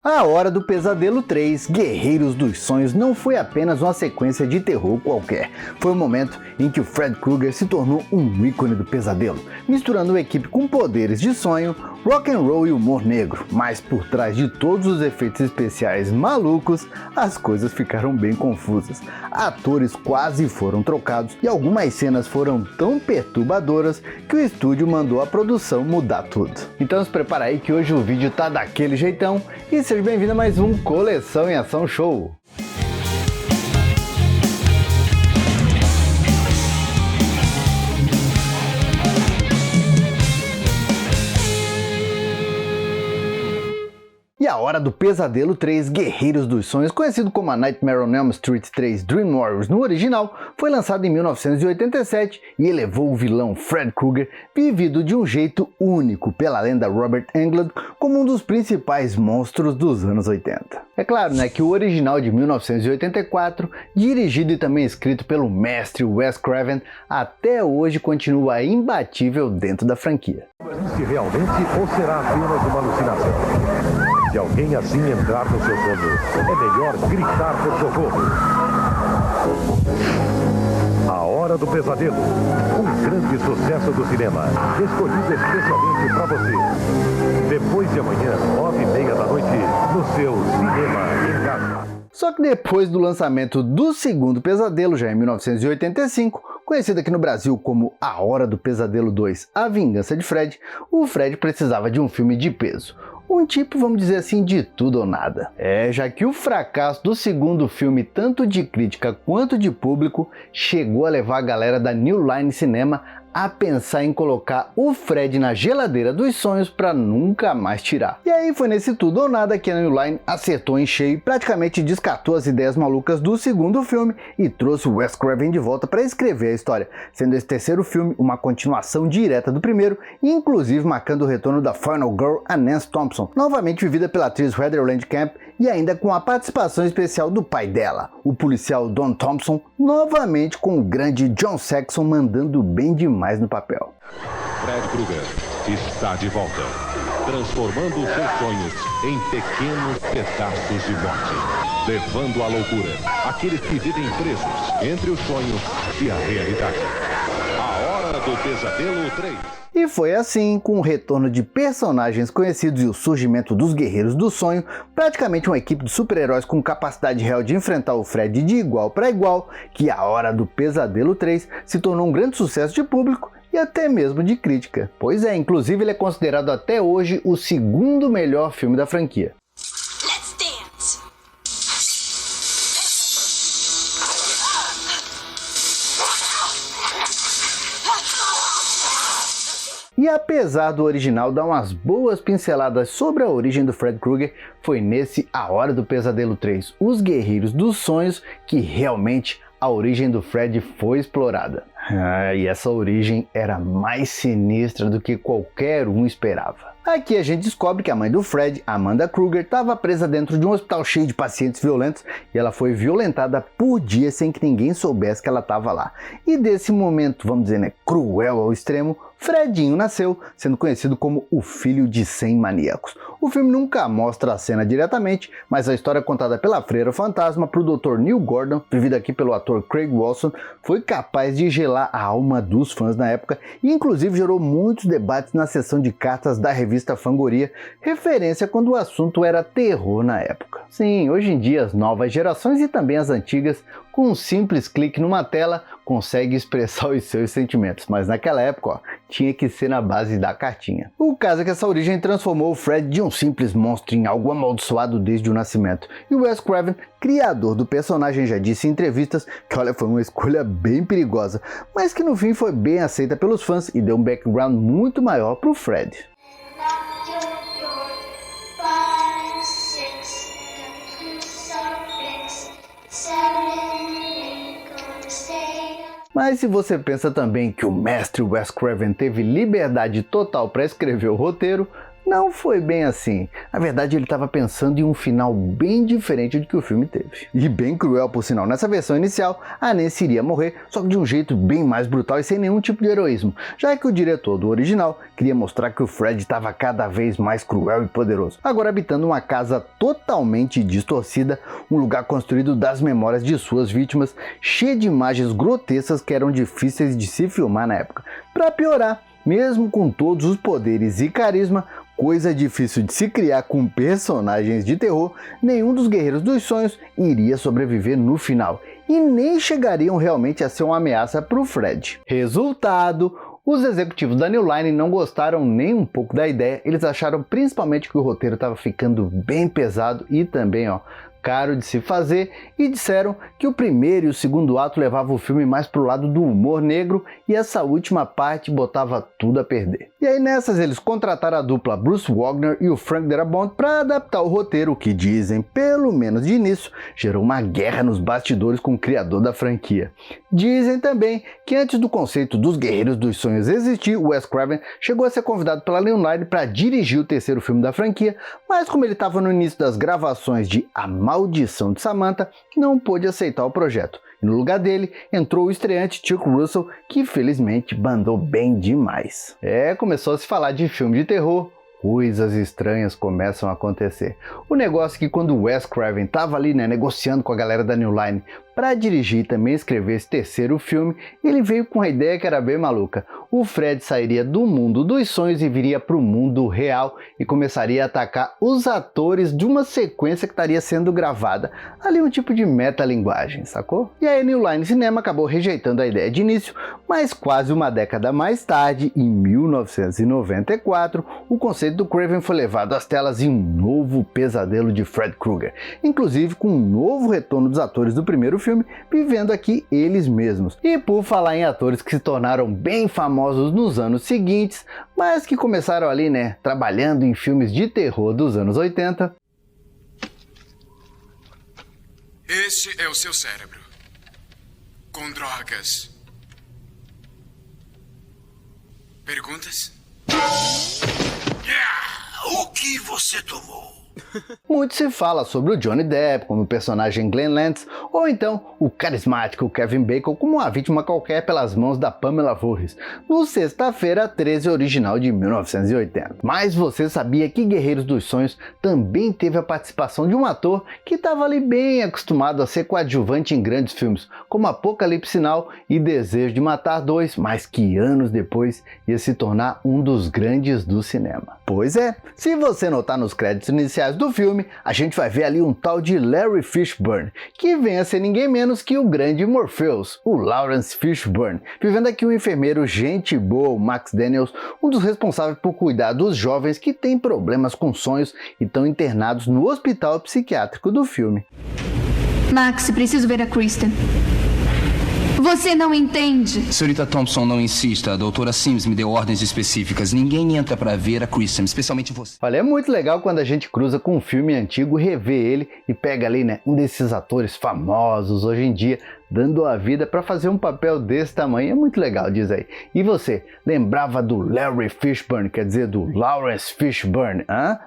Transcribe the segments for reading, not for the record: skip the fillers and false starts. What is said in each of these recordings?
A Hora do Pesadelo 3, Guerreiros dos Sonhos, não foi apenas uma sequência de terror qualquer. Foi o momento em que o Fred Krueger se tornou um ícone do pesadelo, misturando uma equipe com poderes de sonho, rock and roll e humor negro. Mas por trás de todos os efeitos especiais malucos, as coisas ficaram bem confusas. Atores quase foram trocados e algumas cenas foram tão perturbadoras que o estúdio mandou a produção mudar tudo. Então se prepara aí que hoje o vídeo tá daquele jeitão e seja bem-vindo a mais um Coleção em Ação Show! E A Hora do Pesadelo 3, Guerreiros dos Sonhos, conhecido como A Nightmare on Elm Street 3 Dream Warriors no original, foi lançado em 1987 e elevou o vilão Fred Krueger, vivido de um jeito único pela lenda Robert Englund, como um dos principais monstros dos anos 80. É claro, que o original de 1984, dirigido e também escrito pelo mestre Wes Craven, até hoje continua imbatível dentro da franquia. Se realmente ou será apenas uma alucinação? Se alguém assim entrar no seu sono, é melhor gritar por socorro. A Hora do Pesadelo, um grande sucesso do cinema, escolhido especialmente para você. Depois de amanhã, 9h30 da noite, no seu cinema em casa. Só que depois do lançamento do segundo pesadelo, já em 1985, conhecido aqui no Brasil como A Hora do Pesadelo 2, A Vingança de Fred, o Fred precisava de um filme de peso. Um tipo, vamos dizer assim, de tudo ou nada. Já que o fracasso do segundo filme, tanto de crítica quanto de público, chegou a levar a galera da New Line Cinema a pensar em colocar o Fred na geladeira dos sonhos para nunca mais tirar. E aí foi nesse tudo ou nada que a New Line acertou em cheio e praticamente descartou as ideias malucas do segundo filme e trouxe o Wes Craven de volta para escrever a história, sendo esse terceiro filme uma continuação direta do primeiro, inclusive marcando o retorno da Final Girl, a Nance Thompson, novamente vivida pela atriz Heather Langenkamp e ainda com a participação especial do pai dela, o policial Don Thompson, novamente com o grande John Saxon mandando bem demais no papel. Fred Krueger está de volta, transformando seus sonhos em pequenos pedaços de morte, levando à loucura aqueles que vivem presos entre os sonhos e a realidade. A Hora do Pesadelo 3. E foi assim, com o retorno de personagens conhecidos e o surgimento dos Guerreiros do Sonho, praticamente uma equipe de super-heróis com capacidade real de enfrentar o Fred de igual para igual, que A Hora do Pesadelo 3 se tornou um grande sucesso de público e até mesmo de crítica. Pois é, inclusive ele é considerado até hoje o segundo melhor filme da franquia. E apesar do original dar umas boas pinceladas sobre a origem do Fred Krueger, foi nesse A Hora do Pesadelo 3, Os Guerreiros dos Sonhos, que realmente a origem do Fred foi explorada. E essa origem era mais sinistra do que qualquer um esperava. Aqui a gente descobre que a mãe do Fred, Amanda Krueger, estava presa dentro de um hospital cheio de pacientes violentos e ela foi violentada por dias sem que ninguém soubesse que ela estava lá. E desse momento, vamos dizer, cruel ao extremo, Fredinho nasceu, sendo conhecido como o filho de 100 maníacos. O filme nunca mostra a cena diretamente, mas a história contada pela Freira Fantasma para o Dr. Neil Gordon, vivido aqui pelo ator Craig Wilson, foi capaz de gelar a alma dos fãs na época e inclusive gerou muitos debates na seção de cartas da revista Fangoria, referência quando o assunto era terror na época. Sim, hoje em dia as novas gerações e também as antigas, com um simples clique numa tela, consegue expressar os seus sentimentos, mas naquela época, tinha que ser na base da cartinha. O caso é que essa origem transformou o Fred de um simples monstro em algo amaldiçoado desde o nascimento, e o Wes Craven, criador do personagem, já disse em entrevistas que foi uma escolha bem perigosa, mas que no fim foi bem aceita pelos fãs e deu um background muito maior para o Fred. Mas se você pensa também que o mestre Wes Craven teve liberdade total para escrever o roteiro, não foi bem assim. Na verdade, ele estava pensando em um final bem diferente do que o filme teve. E bem cruel, por sinal. Nessa versão inicial, a Nancy iria morrer, só que de um jeito bem mais brutal e sem nenhum tipo de heroísmo, já que o diretor do original queria mostrar que o Fred estava cada vez mais cruel e poderoso, agora habitando uma casa totalmente distorcida, um lugar construído das memórias de suas vítimas, cheio de imagens grotescas que eram difíceis de se filmar na época. Para piorar, mesmo com todos os poderes e carisma, coisa difícil de se criar com personagens de terror, nenhum dos Guerreiros dos Sonhos iria sobreviver no final, e nem chegariam realmente a ser uma ameaça para o Fred. Resultado: os executivos da New Line não gostaram nem um pouco da ideia, eles acharam principalmente que o roteiro estava ficando bem pesado e também, caro de se fazer, e disseram que o primeiro e o segundo ato levavam o filme mais pro lado do humor negro e essa última parte botava tudo a perder. E aí nessas eles contrataram a dupla Bruce Wagner e o Frank Darabont para adaptar o roteiro, que dizem, pelo menos de início, gerou uma guerra nos bastidores com o criador da franquia. Dizem também que antes do conceito dos Guerreiros dos Sonhos existir, o Wes Craven chegou a ser convidado pela New Line para dirigir o terceiro filme da franquia, mas como ele estava no início das gravações de A Maldição de Samantha, não pôde aceitar o projeto. E no lugar dele entrou o estreante Chuck Russell, que felizmente mandou bem demais. Começou a se falar de filme de terror, coisas estranhas começam a acontecer. O negócio é que quando o Wes Craven estava ali, negociando com a galera da New Line para dirigir e também escrever esse terceiro filme, ele veio com uma ideia que era bem maluca. O Fred sairia do mundo dos sonhos e viria para o mundo real e começaria a atacar os atores de uma sequência que estaria sendo gravada. Ali um tipo de metalinguagem, sacou? E aí a New Line Cinema acabou rejeitando a ideia de início, mas quase uma década mais tarde, em 1994, o conceito do Craven foi levado às telas em um novo pesadelo de Fred Krueger, inclusive com um novo retorno dos atores do primeiro filme, vivendo aqui eles mesmos. E por falar em atores que se tornaram bem famosos nos anos seguintes, mas que começaram ali, trabalhando em filmes de terror dos anos 80. Esse é o seu cérebro. Com drogas. Perguntas? O que você tomou? Muito se fala sobre o Johnny Depp como o personagem Glenn Lantz, ou então o carismático Kevin Bacon como uma vítima qualquer pelas mãos da Pamela Voorhees, no Sexta-feira 13 original de 1980. Mas você sabia que Guerreiros dos Sonhos também teve a participação de um ator que estava ali bem acostumado a ser coadjuvante em grandes filmes, como Apocalipse Now e Desejo de Matar 2, mas que anos depois ia se tornar um dos grandes do cinema. Pois é, se você notar nos créditos iniciais do filme, a gente vai ver ali um tal de Larry Fishburne, que vem a ser ninguém menos que o grande Morpheus, o Lawrence Fishburne, vivendo aqui um enfermeiro gente boa, o Max Daniels, um dos responsáveis por cuidar dos jovens que têm problemas com sonhos e estão internados no hospital psiquiátrico do filme. Max, preciso ver a Kristen. Você não entende. Senhorita Thompson, não insista. A doutora Sims me deu ordens específicas. Ninguém entra pra ver a Kristen, especialmente você. Olha, é muito legal quando a gente cruza com um filme antigo, revê ele e pega ali, um desses atores famosos hoje em dia, dando a vida para fazer um papel desse tamanho. É muito legal, diz aí. E você, lembrava do Larry Fishburne, quer dizer, do Lawrence Fishburne?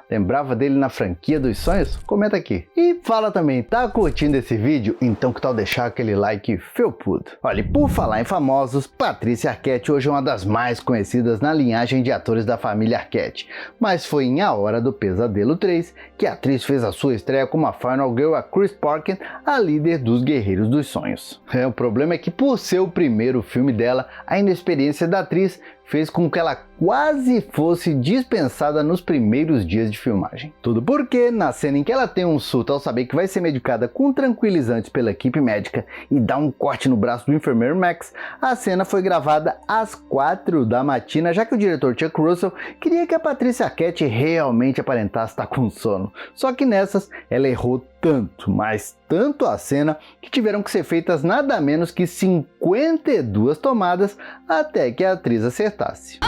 Lembrava dele na franquia dos sonhos? Comenta aqui. E fala também, tá curtindo esse vídeo? Então que tal deixar aquele like felpudo? Olha, e por falar em famosos, Patrícia Arquette hoje é uma das mais conhecidas na linhagem de atores da família Arquette. Mas foi em A Hora do Pesadelo 3 que a atriz fez a sua estreia como a Final Girl, a Chris Parkin, a líder dos Guerreiros dos Sonhos. O problema é que por ser o primeiro filme dela, a inexperiência da atriz fez com que ela quase fosse dispensada nos primeiros dias de filmagem. Tudo porque, na cena em que ela tem um surto ao saber que vai ser medicada com tranquilizantes pela equipe médica e dá um corte no braço do enfermeiro Max, a cena foi gravada às 4 da matina, já que o diretor Chuck Russell queria que a Patrícia Arquette realmente aparentasse estar com sono. Só que nessas, ela errou tanto, mas tanto a cena, que tiveram que ser feitas nada menos que 52 tomadas até que a atriz acertasse.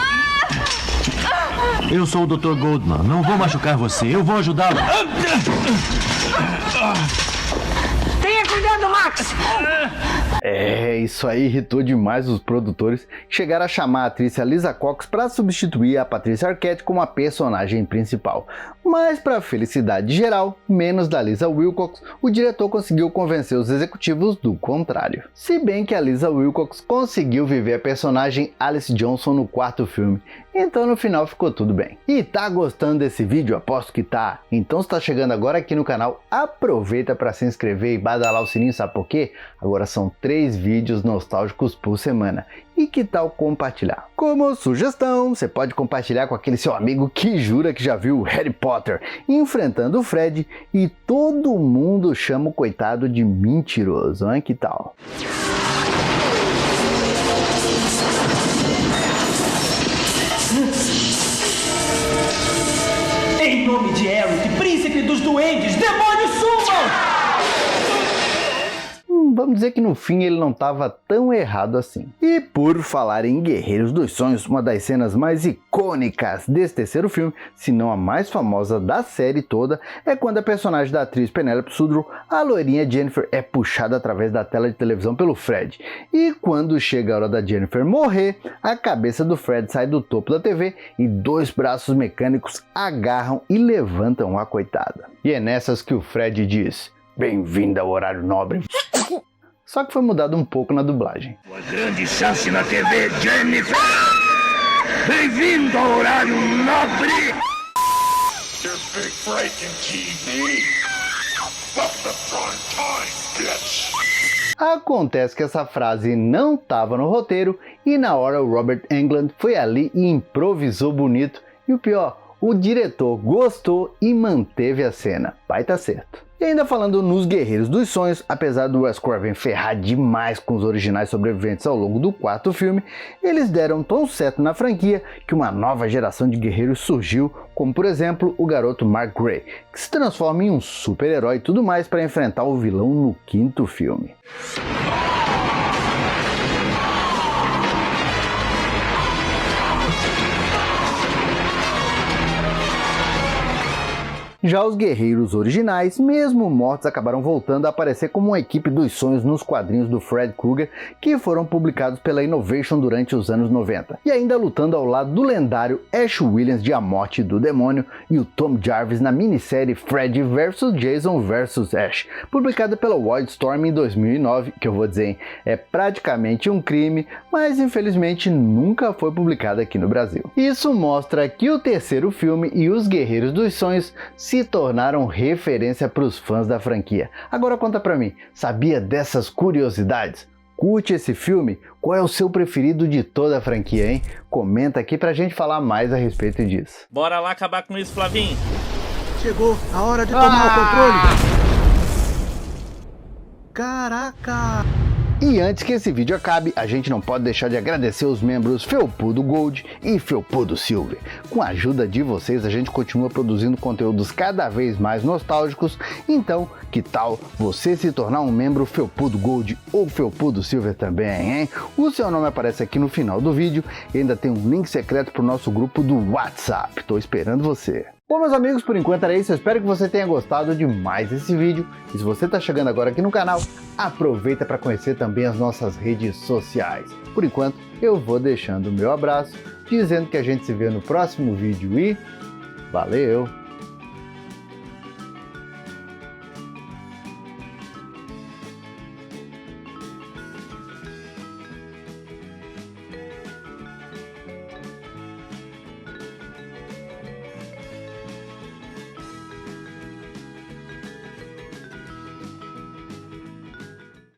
Eu sou o Dr. Goldman, não vou machucar você, eu vou ajudá-lo. Tem Venha cuidando, Max! Isso aí irritou demais os produtores, que chegaram a chamar a atriz Lisa Cox para substituir a Patricia Arquette como a personagem principal. Mas, para felicidade geral, menos da Lisa Wilcox, o diretor conseguiu convencer os executivos do contrário. Se bem que a Lisa Wilcox conseguiu viver a personagem Alice Johnson no quarto filme, então no final ficou tudo bem. E tá gostando desse vídeo? Aposto que tá. Então se tá chegando agora aqui no canal, aproveita para se inscrever e badalar o sininho, sabe por quê? Agora são 3 vídeos nostálgicos por semana. E que tal compartilhar? Como sugestão, você pode compartilhar com aquele seu amigo que jura que já viu Harry Potter enfrentando o Fred e todo mundo chama o coitado de mentiroso, hein? Que tal? Em nome de Eric, príncipe dos duendes, demônios sumam! Vamos dizer que no fim ele não estava tão errado assim. E por falar em Guerreiros dos Sonhos, uma das cenas mais icônicas desse terceiro filme, se não a mais famosa da série toda, é quando a personagem da atriz Penelope Sudrow, a loirinha Jennifer, é puxada através da tela de televisão pelo Fred. E quando chega a hora da Jennifer morrer, a cabeça do Fred sai do topo da TV e 2 braços mecânicos agarram e levantam a coitada. E é nessas que o Fred diz: "Bem-vinda ao horário nobre." Só que foi mudado um pouco na dublagem. Uma grande chance na TV, Jennifer! Bem-vindo ao horário nobre! Your big break in TV. Fuck the prime time, bitch. Acontece que essa frase não estava no roteiro e na hora o Robert Englund foi ali e improvisou bonito. E o pior, o diretor gostou e manteve a cena. Vai tá certo. E ainda falando nos Guerreiros dos Sonhos, apesar do Wes Craven ferrar demais com os originais sobreviventes ao longo do quarto filme, eles deram tão certo na franquia que uma nova geração de guerreiros surgiu, como por exemplo o garoto Mark Gray, que se transforma em um super-herói e tudo mais para enfrentar o vilão no quinto filme. Já os guerreiros originais, mesmo mortos, acabaram voltando a aparecer como uma equipe dos sonhos nos quadrinhos do Fred Krueger, que foram publicados pela Innovation durante os anos 90, e ainda lutando ao lado do lendário Ash Williams de A Morte do Demônio e o Tom Jarvis na minissérie Fred vs Jason vs Ash, publicada pela Wildstorm em 2009, que eu vou dizer, é praticamente um crime, mas infelizmente nunca foi publicada aqui no Brasil. Isso mostra que o terceiro filme e os Guerreiros dos Sonhos se tornaram referência para os fãs da franquia. Agora conta pra mim, sabia dessas curiosidades? Curte esse filme? Qual é o seu preferido de toda a franquia, hein? Comenta aqui pra gente falar mais a respeito disso. Bora lá acabar com isso, Flavinho. Chegou a hora de tomar o controle. Caraca! E antes que esse vídeo acabe, a gente não pode deixar de agradecer os membros Felpudo Gold e Felpudo Silver. Com a ajuda de vocês, a gente continua produzindo conteúdos cada vez mais nostálgicos, então que tal você se tornar um membro Felpudo Gold ou Felpudo Silver também, hein? O seu nome aparece aqui no final do vídeo e ainda tem um link secreto para o nosso grupo do WhatsApp. Tô esperando você. Bom, meus amigos, por enquanto era isso. Eu espero que você tenha gostado de mais esse vídeo. E se você está chegando agora aqui no canal, aproveita para conhecer também as nossas redes sociais. Por enquanto, eu vou deixando o meu abraço, dizendo que a gente se vê no próximo vídeo e valeu!